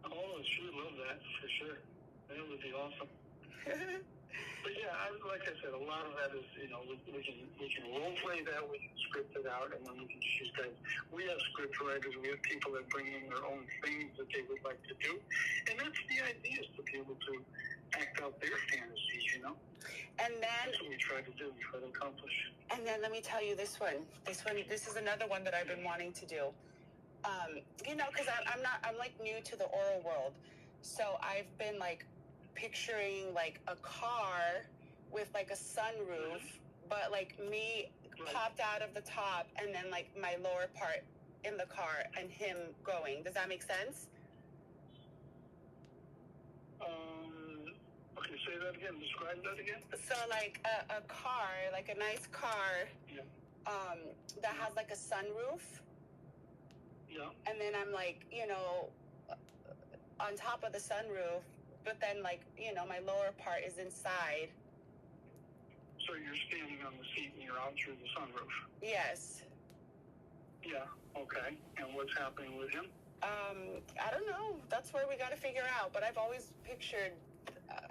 Speaker 1: Oh, she would love that for sure. That would be awesome. But yeah, like I said, a lot of that is, we can role play that, we can script it out, and then we can choose guys. We have script writers, we have people that bring in their own things that they would like to do, and that's the idea, is to be able to act out their fantasies,
Speaker 2: And then
Speaker 1: that's what we try to do, we try to accomplish.
Speaker 2: And then let me tell you this is another one that I've been wanting to do. Because I'm like new to the oral world, so I've been like picturing like a car with like a sunroof, but like me popped out of the top, and then like my lower part in the car and him going. Does that make sense?
Speaker 1: Okay, say that again. Describe that again.
Speaker 2: So like a car, like a nice car, that has like a sunroof.
Speaker 1: Yeah.
Speaker 2: And then I'm like, on top of the sunroof, but then like, my lower part is inside.
Speaker 1: So you're standing on the seat and you're out through the sunroof?
Speaker 2: Yes.
Speaker 1: Yeah, okay. And what's happening with him?
Speaker 2: I don't know. That's where we got to figure out. But I've always pictured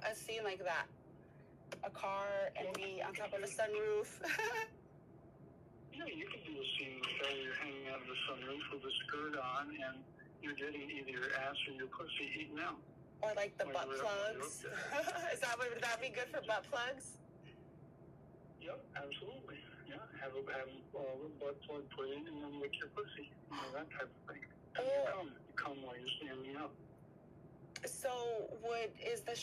Speaker 2: a scene like that. A car and me on top of a sunroof.
Speaker 1: Yeah, you can do a scene where you're hanging out of the sunroof with a skirt on and you're getting either your ass or your pussy eaten out.
Speaker 2: Or like the butt plugs. Would that be good for butt plugs?
Speaker 1: Yep, absolutely. Yeah, have a butt plug put in and then lick your pussy. That type of thing. And you come while you're standing up.
Speaker 2: So is the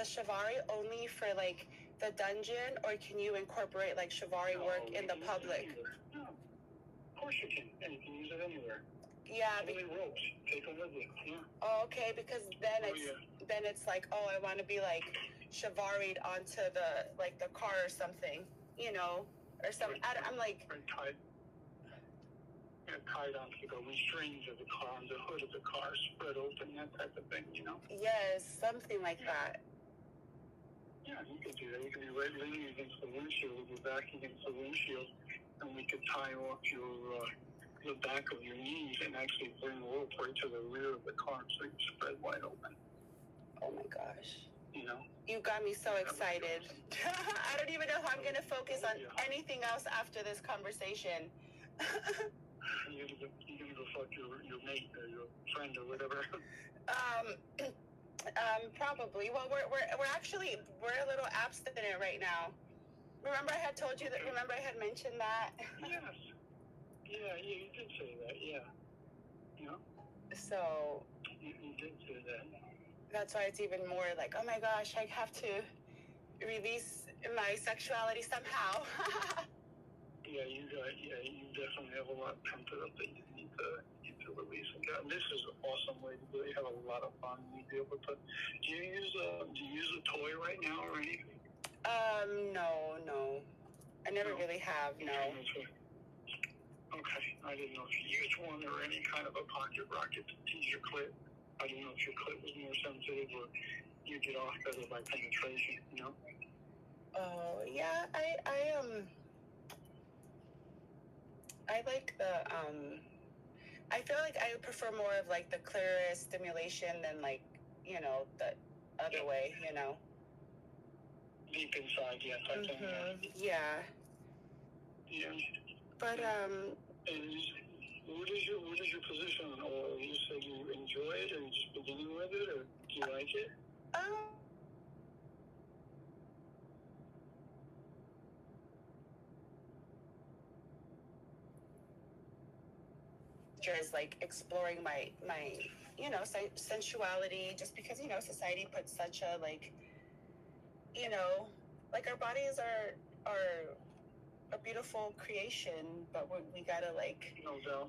Speaker 2: shibari only for like the dungeon, or can you incorporate like shibari work in the public?
Speaker 1: No, of course you can. And you can use it anywhere.
Speaker 2: Yeah.
Speaker 1: Only ropes. Take them with you. Yeah.
Speaker 2: Oh, okay. Because then it's like, oh, I want to be like shibari'd onto the car or something, or something. I'm like.
Speaker 1: Tied onto the restraints of the car, on the hood of the car, spread open, that type of thing,
Speaker 2: Yes, something like that.
Speaker 1: Yeah, you could do that. You could be right leaning against the windshield with your back against the windshield, and we could tie off the back of your knees and actually bring the rope right to the rear of the car so you spread wide open.
Speaker 2: Oh my gosh. You got me so excited. I don't even know how I'm going to focus on anything else after this conversation.
Speaker 1: You're gonna go fuck your mate or your friend or whatever.
Speaker 2: Probably. Well, we're actually a little abstinent right now. Remember I had told you that. Remember I had mentioned that.
Speaker 1: Yes. Yeah, you did say that. Yeah.
Speaker 2: So.
Speaker 1: You did say that.
Speaker 2: That's why it's even more like, oh my gosh, I have to release my sexuality somehow.
Speaker 1: Yeah, you definitely have a lot pent up that you need to release. And this is an awesome way to do it. You have a lot of fun. You be able to. Do you use a toy right now or anything?
Speaker 2: No. I never really have. No.
Speaker 1: Okay. I didn't know if you used one or any kind of a pocket rocket to tease your clit. I didn't know if your clit was more sensitive or you get off better by penetration.
Speaker 2: Oh yeah, I like I feel like I prefer more of like the clitoris stimulation than like, the other way,
Speaker 1: Deep inside, yes, I can.
Speaker 2: Yeah.
Speaker 1: Yeah.
Speaker 2: But
Speaker 1: And what is your position on oil? You said you enjoy it, or you just beginning with it, or do you like it?
Speaker 2: Is like exploring my sensuality, just because society puts such a like our bodies are a beautiful creation, but we gotta like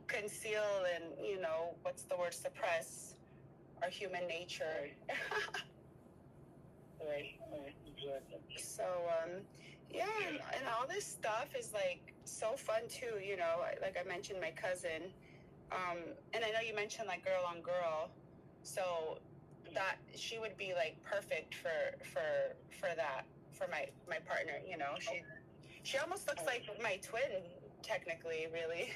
Speaker 2: conceal and what's the word, suppress our human nature.
Speaker 1: Right, exactly.
Speaker 2: So yeah, and all this stuff is like so fun too, like I mentioned my cousin, and I know you mentioned like girl on girl, so that she would be like perfect for that, for my partner, she almost looks like my twin technically, really.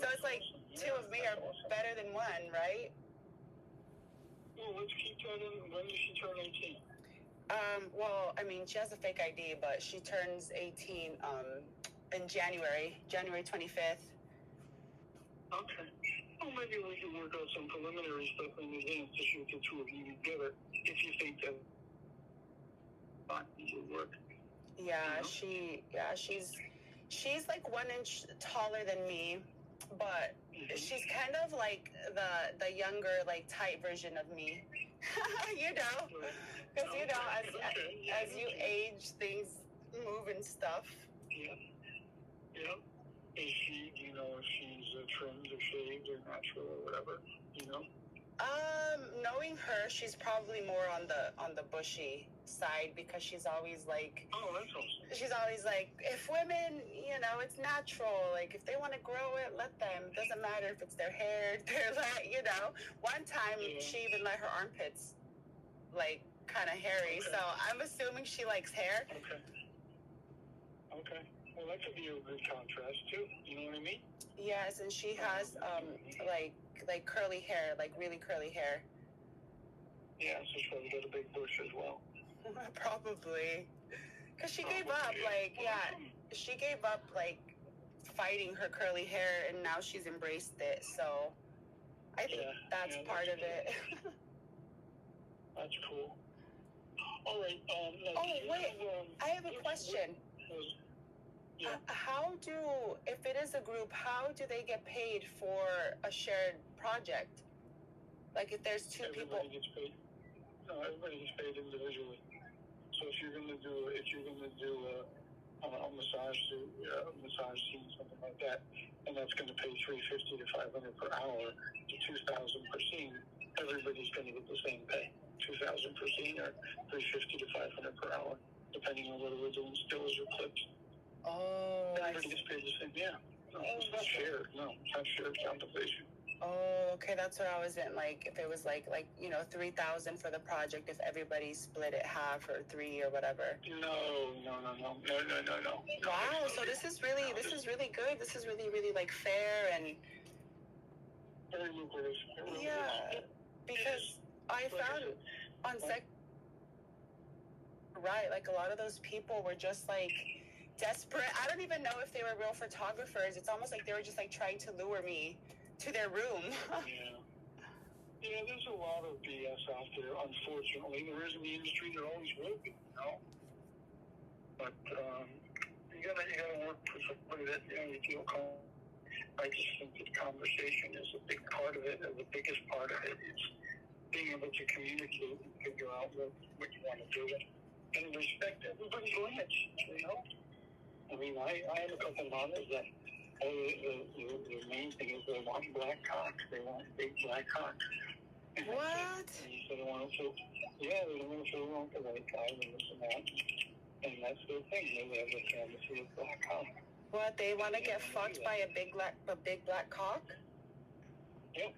Speaker 2: So it's like two of me are better than one, right?
Speaker 1: Well, let's keep that in. When does she turn 18?
Speaker 2: Well, I mean, she has a fake ID, but she turns 18 in January 25th.
Speaker 1: Okay. Well, maybe we can work out some preliminary stuff in advance to shoot the two of you together, if you think that would work.
Speaker 2: Yeah, she's like 1 inch taller than me, but she's kind of like the younger, like tight version of me. Because as you age, things move and stuff.
Speaker 1: Yeah. Is she, do you know if she's trimmed or shaved or natural or whatever?
Speaker 2: Knowing her, she's probably more on the bushy side, because she's always like.
Speaker 1: Oh, that's awesome.
Speaker 2: She's always like, if women, it's natural. Like if they want to grow it, let them. It doesn't matter if it's their hair, their One time she even let her armpits like kind of hairy. Okay. So I'm assuming she likes hair.
Speaker 1: Okay. Well, that could be a good contrast too. You know what I mean?
Speaker 2: Yes, and she has like curly hair, like really curly hair.
Speaker 1: Yeah, so she's probably got a big bush as well.
Speaker 2: Probably. Because she gave up, she gave up, like, fighting her curly hair, and now she's embraced it. So I I think that's part of it.
Speaker 1: That's cool. All right.
Speaker 2: Wait. I have a question.
Speaker 1: Yeah.
Speaker 2: If it is a group, how do they get paid for a shared project? Like if there's two people.
Speaker 1: Everybody gets paid. No, everybody gets paid individually. So if you're gonna do a massage scene, something like that, and that's gonna pay $350 to $500 per hour to $2,000 per scene, everybody's gonna get the same pay, $2,000 per scene or $350 to $500 per hour, depending on whether we're doing stills or clips.
Speaker 2: Oh,
Speaker 1: everybody gets paid the same. Yeah, no, it's not shared. No, it's not shared compensation.
Speaker 2: Oh, okay, that's what I was in. Like, if it was like $3,000 for the project, if everybody split it half or three or whatever.
Speaker 1: No.
Speaker 2: Wow, so this is really good. This is really, really like fair and.
Speaker 1: Very lucrative.
Speaker 2: Yeah, because I found on right, like a lot of those people were just like desperate. I don't even know if they were real photographers. It's almost like they were just like trying to lure me to their room.
Speaker 1: Yeah, there's a lot of BS out there, unfortunately. There is in the industry, there always will be, But you gotta work for somebody that you feel comfortable. I just think that conversation is a big part of it, and the biggest part of it is being able to communicate and figure out what you want to do and respect everybody's limits, I mean, I have a couple models that the main thing is they want black cocks. They want big black cocks. And
Speaker 2: what?
Speaker 1: They don't want to feel, they don't want to feel wrong for white guys and this and that. And that's their thing. They have the fantasy of black cock.
Speaker 2: What? They want to get fucked by a big black cock?
Speaker 1: Yep.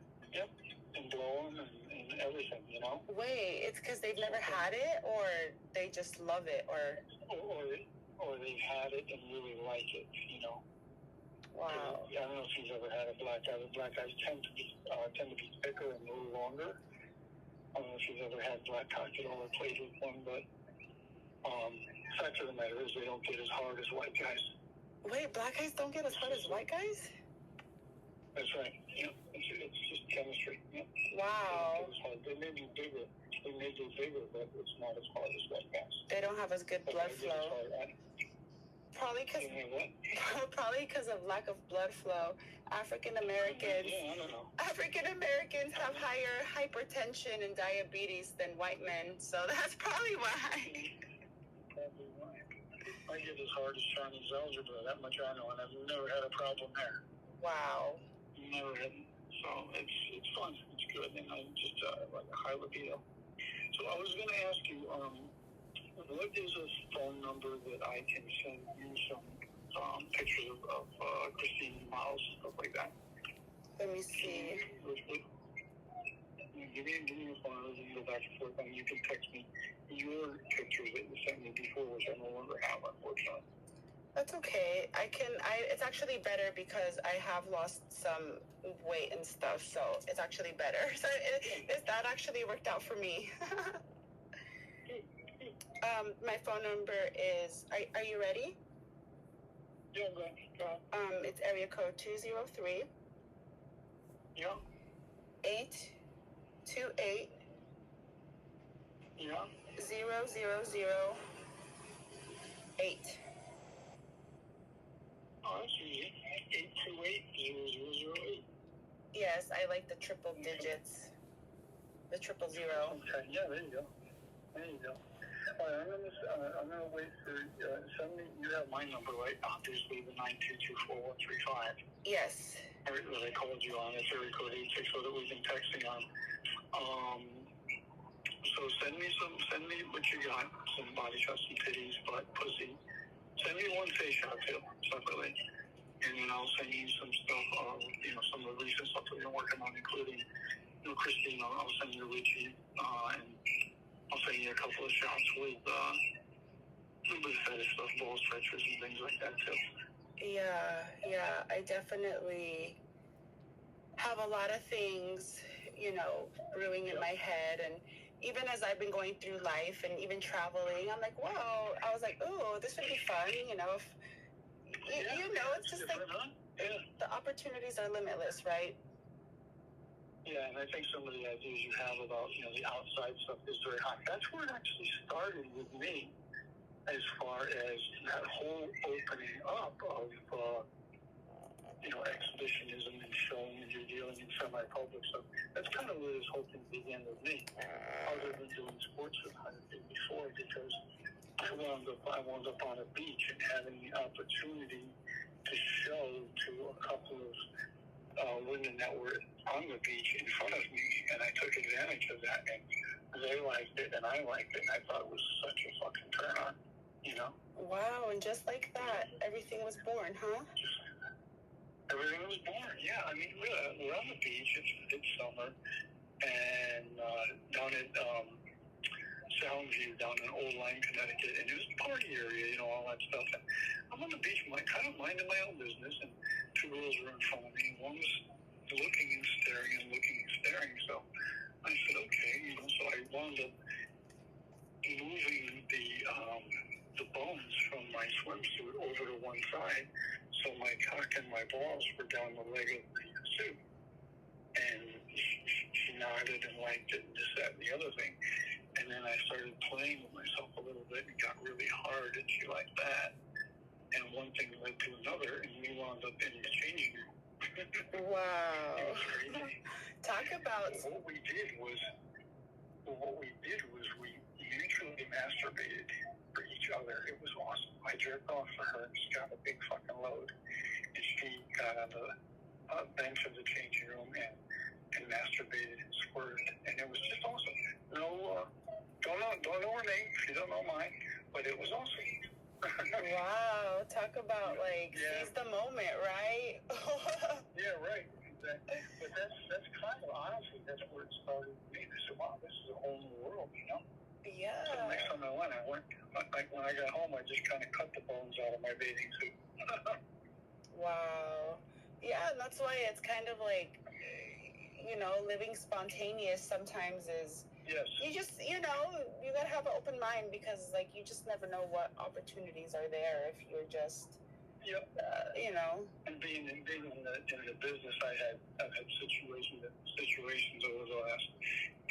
Speaker 1: And blow them and everything,
Speaker 2: Wait, it's because they've never had it, or they just love it, or
Speaker 1: they've had it and really like it,
Speaker 2: Wow.
Speaker 1: I don't know if you've ever had a black guy. The black guys tend to be thicker and a little longer. I don't know if you've ever had black cock at all or played with one, but fact of the matter is they don't get as hard as white guys.
Speaker 2: Wait, black guys don't get as hard as white guys?
Speaker 1: That's right. Yeah, it's just chemistry. Yeah.
Speaker 2: Wow.
Speaker 1: They may be bigger. But it's not as hard as white guys.
Speaker 2: They don't have as good blood flow. Probably because of lack of blood flow. African Americans have higher hypertension and diabetes than white men, so that's probably why.
Speaker 1: I get as hard as Chinese algebra, that much I know, and I've never had a problem there.
Speaker 2: Wow.
Speaker 1: Never had. So it's fun. It's good, and I just like a high libido. So I was going to ask you, what is a phone number that I can send you some pictures of Christine models, stuff like that?
Speaker 2: Let me see.
Speaker 1: Give me a phone number, you can go back and forth, and you can text me your pictures that you sent me before, which I no longer have, unfortunately.
Speaker 2: That's okay. It's actually better because I have lost some weight and stuff, so it's actually better. So that actually worked out for me. My phone number is, are you ready?
Speaker 1: Yeah, go ahead.
Speaker 2: It's area code 203.
Speaker 1: Yeah.
Speaker 2: 828.
Speaker 1: Yeah.
Speaker 2: 0008.
Speaker 1: Oh, that's easy. 828-0008.
Speaker 2: Yes, I like the triple digits. The 000.
Speaker 1: Okay, yeah, there you go. All right, I'm gonna wait for send me. You have my number, right? Obviously, the 9224135.
Speaker 2: Yes.
Speaker 1: That I called you on. It's area code 860 that we've been texting on. So send me what you got. Some body shots, some titties, butt, pussy. Send me one face shot too, separately. And then I'll send you some stuff, some of the recent stuff that we're working on, including, Christine. I'll send you Richie, and I'll send you a couple of shots with fetish stuff, ball stretchers and things like that too.
Speaker 2: Yeah, I definitely have a lot of things, brewing in my head, and even as I've been going through life and even traveling, I'm like, whoa, I was like, ooh, this would be fun, if, it's just like, the opportunities are limitless, right?
Speaker 1: Yeah, and I think some of the ideas you have about, the outside stuff is very hot. That's where it actually started with me, as far as that whole opening up of, exhibitionism and showing and you're dealing in semi-public stuff. That's kind of where this whole thing began with me, other than doing sports with I did before, because I wound up on a beach and having the opportunity to show to a couple of women that were on the beach in front of me, and I took advantage of that, and they liked it, and I liked it, and I thought it was such a fucking turn on,
Speaker 2: Wow, and just like that, everything was born, huh?
Speaker 1: Everything was born, yeah. I mean, we're on the beach, it's summer, and down at Soundview, down in Old Lyme, Connecticut, and it was a party area, all that stuff. And I'm on the beach, kind of minding my own business, and two girls were in front of me, and one was looking and staring, so I said, okay, so I wound up moving the bones from my swimsuit over to one side, so my cock and my balls were down the leg of the suit. And she nodded and liked it and this, that, and the other thing. And then I started playing with myself a little bit and got really hard, and she liked that. And one thing led to another, and we wound up in the changing room.
Speaker 2: Wow.
Speaker 1: It was crazy.
Speaker 2: Talk about...
Speaker 1: What we did was we mutually masturbated for each other. It was awesome. I jerked off for her, and she got a big fucking load. And she got on the bench of the changing room and masturbated and squirted. And it was just awesome. No, don't know her name. She don't know mine. But it was awesome.
Speaker 2: Wow. Talk about, seize the moment, right?
Speaker 1: Yeah, right. Exactly. But that's kind of, honestly, that's where it started with me. I said, wow, this is a whole new world,
Speaker 2: Yeah.
Speaker 1: So the next time I went, when I got home, I just kind of cut the bones out of my bathing suit.
Speaker 2: Wow. Yeah, and that's why it's kind of like, living spontaneous sometimes is...
Speaker 1: Yes.
Speaker 2: You just, you gotta have an open mind, because, you just never know what opportunities are there if you're just...
Speaker 1: Yep. And being in the business, I've had situations over the last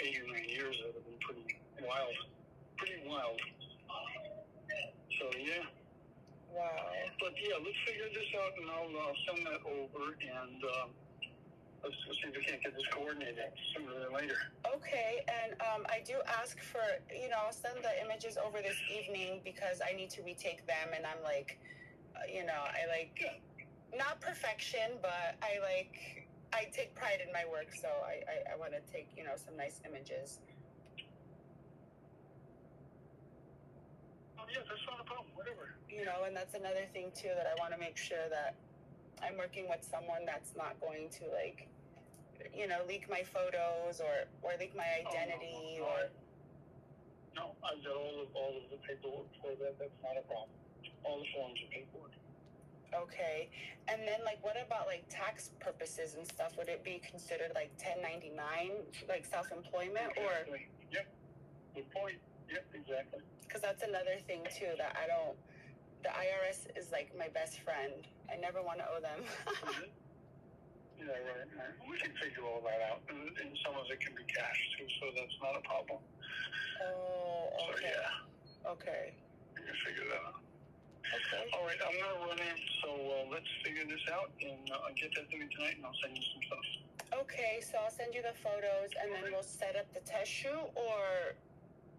Speaker 1: 8 or 9 years that have been pretty wild. So yeah.
Speaker 2: Wow.
Speaker 1: But yeah, let's figure this out, and I'll send that over, and let's see if we can't get this coordinated sooner than later.
Speaker 2: Okay, and I do ask for, I'll send the images over this evening because I need to retake them, and I'm like, not perfection, but I take pride in my work, so I want to take, some nice images.
Speaker 1: Oh, yeah, that's not a problem, whatever.
Speaker 2: And that's another thing, too, that I want to make sure that I'm working with someone that's not going to, leak my photos or leak my identity.
Speaker 1: No, I've got all of the paperwork for that. That's not a problem. All the forms of paperwork.
Speaker 2: Okay. And then, what about, tax purposes and stuff? Would it be considered, 1099, self-employment,
Speaker 1: exactly. Or? Yep. Good point. Yep, exactly.
Speaker 2: Because that's another thing, too, that the IRS is, my best friend. I never want to owe them.
Speaker 1: Mm-hmm. Yeah, right. We can figure all that out. And some of it can be cash, too, so that's not a problem.
Speaker 2: Oh, okay.
Speaker 1: So, yeah.
Speaker 2: Okay.
Speaker 1: We can figure that out.
Speaker 2: Okay.
Speaker 1: All right, I'm going to run in, so let's figure this out, and I'll get that to me tonight, and I'll send you some stuff.
Speaker 2: Okay, so I'll send you the photos, and then we'll set up the test shoot, or...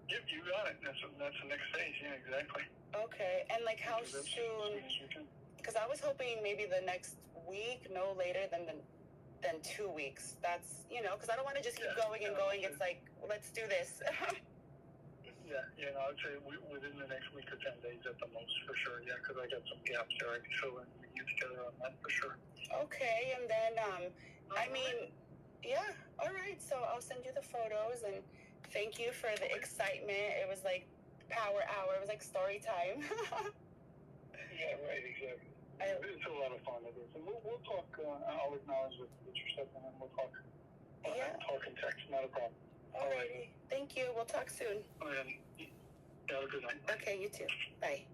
Speaker 1: Yep, you got it. That's the next phase, yeah, exactly.
Speaker 2: Okay, and, how soon... Because I was hoping maybe the next week, no later than 2 weeks. That's, because I don't want to just keep going and going. It's let's do this.
Speaker 1: Yeah, I'd say within the next week or 10 days at the most, for sure. Yeah, because I got some gaps there I can fill in. We can get together on that for sure.
Speaker 2: Okay, and then, yeah, all right. So I'll send you the photos, and thank you for the excitement. It was power hour. It was story time.
Speaker 1: Yeah, right, exactly. It's a lot of fun. It is. And we'll talk. I'll acknowledge what you're saying, and then we'll talk. Talk in text, not a problem.
Speaker 2: All right. Thank you. We'll talk soon.
Speaker 1: All right. Have a good night.
Speaker 2: Okay, you too. Bye.